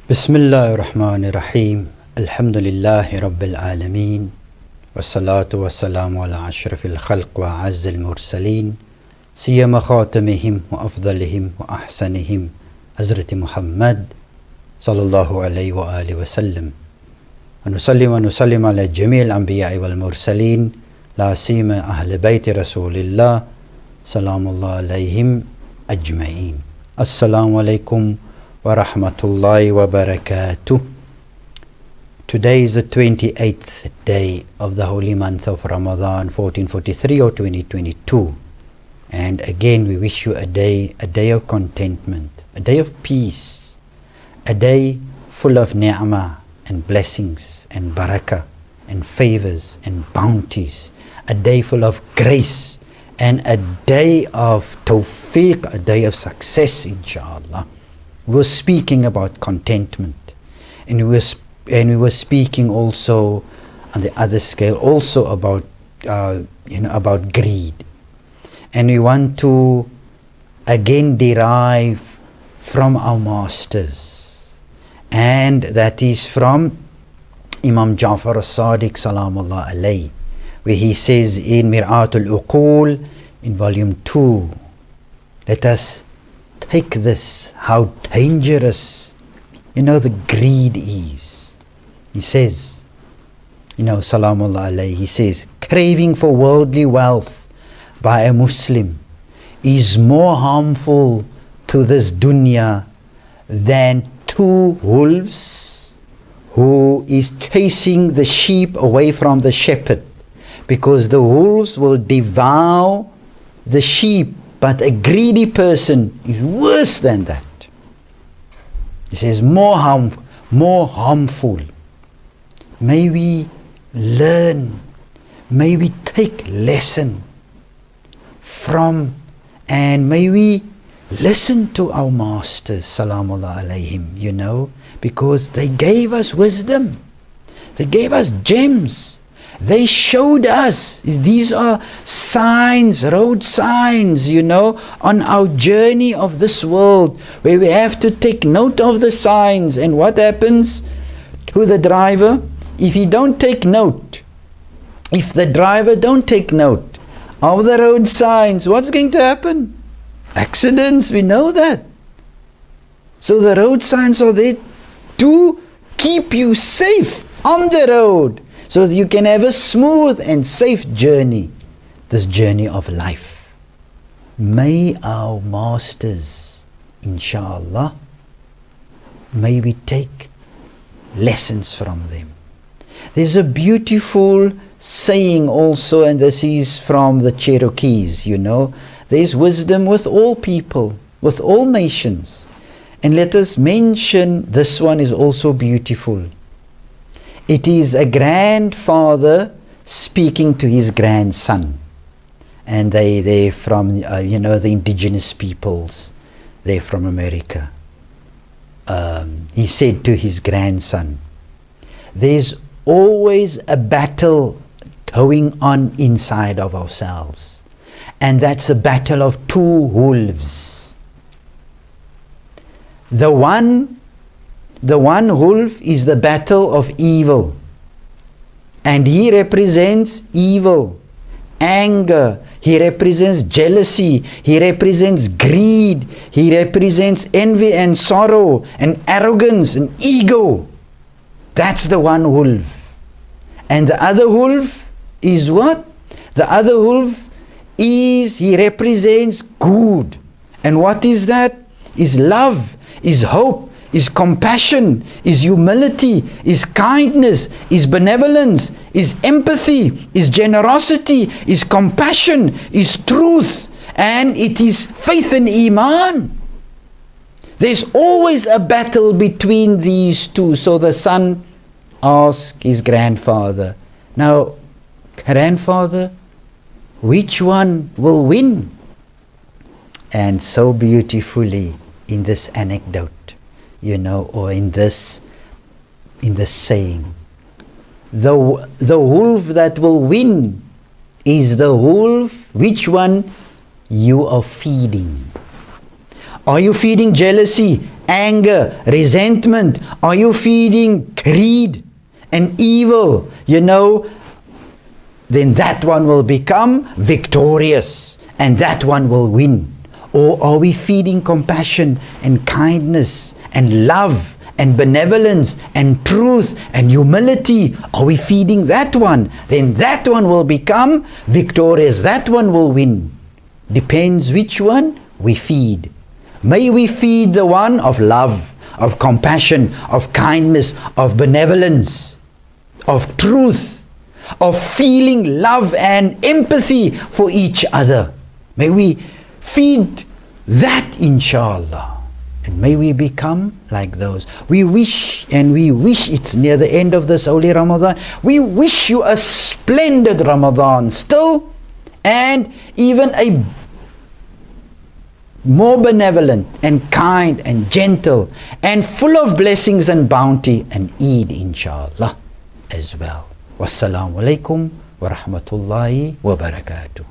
Bismillahir Rahmanir Rahim. Alhamdulillahi Rabbil Alameen. Wassalatu wassalamu ala ashrafil khalq wa azzil mursaleen. Siyama khatamihim wa afdalihim wa ahsanihim. Hazrati Muhammad sallallahu alayhi wa alihi wa sallam. Wa nusallim ala jami'il anbiya'i wal mursaleen. La sima ahli bayti Rasulillah. Salamullah alayhim ajma'in. Assalamu alaikum wa rahmatullahi wa barakatuh. Today is the 28th day of the holy month of Ramadan 1443 or 2022, and again we wish you a day of contentment, a day of peace, a day full of ni'mah and blessings and barakah and favors and bounties, a day full of grace and a day of tawfiq, a day of success, inshallah. We were speaking about contentment, and we were speaking also on the other scale also about about greed, and we want to again derive from our masters, and that is from Imam Ja'far as-Sadiq salamullah alayhi, where he says in Mir'atul Uqul in volume 2, let us take this, how dangerous, the greed is. He says, salamullah alayhi, he says, craving for worldly wealth by a Muslim is more harmful to this dunya than two wolves who is chasing the sheep away from the shepherd, because the wolves will devour the sheep, but a greedy person is worse than that. He says more harmful. May we learn, may we take lesson from, and may we listen to our masters, salamullah alayhim, because they gave us wisdom, they gave us gems. They showed us, these are signs, road signs, on our journey of this world, where we have to take note of the signs. And what happens to the driver? If he don't take note, if the driver don't take note of the road signs, what's going to happen? Accidents, we know that. So the road signs are there to keep you safe on the road, so that you can have a smooth and safe journey, this journey of life. May our masters, inshallah, may we take lessons from them. There's a beautiful saying also, and this is from the Cherokees, there's wisdom with all people, with all nations. And let us mention, this one is also beautiful. It is a grandfather speaking to his grandson, and they're from the indigenous peoples. They're from America. He said to his grandson, there's always a battle going on inside of ourselves, and that's a battle of two wolves. The one wolf is the battle of evil, and he represents evil, anger, he represents jealousy, he represents greed, he represents envy and sorrow and arrogance and ego. That's the one wolf. And the other wolf is what? The other wolf is, he represents good. And what is that? Is love, is hope, is compassion, is humility, is kindness, is benevolence, is empathy, is generosity, is compassion, is truth, and it is faith and iman. There's always a battle between these two. So the son asked his grandfather, now, grandfather, which one will win? And so beautifully in this anecdote, or in this saying, the wolf that will win is the wolf which one you are feeding. Are you feeding jealousy, anger, resentment? Are you feeding greed and evil? Then that one will become victorious and that one will win. Or are we feeding compassion and kindness and love and benevolence and truth and humility? Are we feeding that one? Then that one will become victorious. That one will win. Depends which one we feed. May we feed the one of love, of compassion, of kindness, of benevolence, of truth, of feeling love and empathy for each other. May we feed that, inshallah. And may we become like those. We wish it's near the end of this holy Ramadan. We wish you a splendid Ramadan still, and even a more benevolent and kind and gentle and full of blessings and bounty and Eid, inshallah, as well. Wassalamu alaikum wa rahmatullahi wa barakatuh.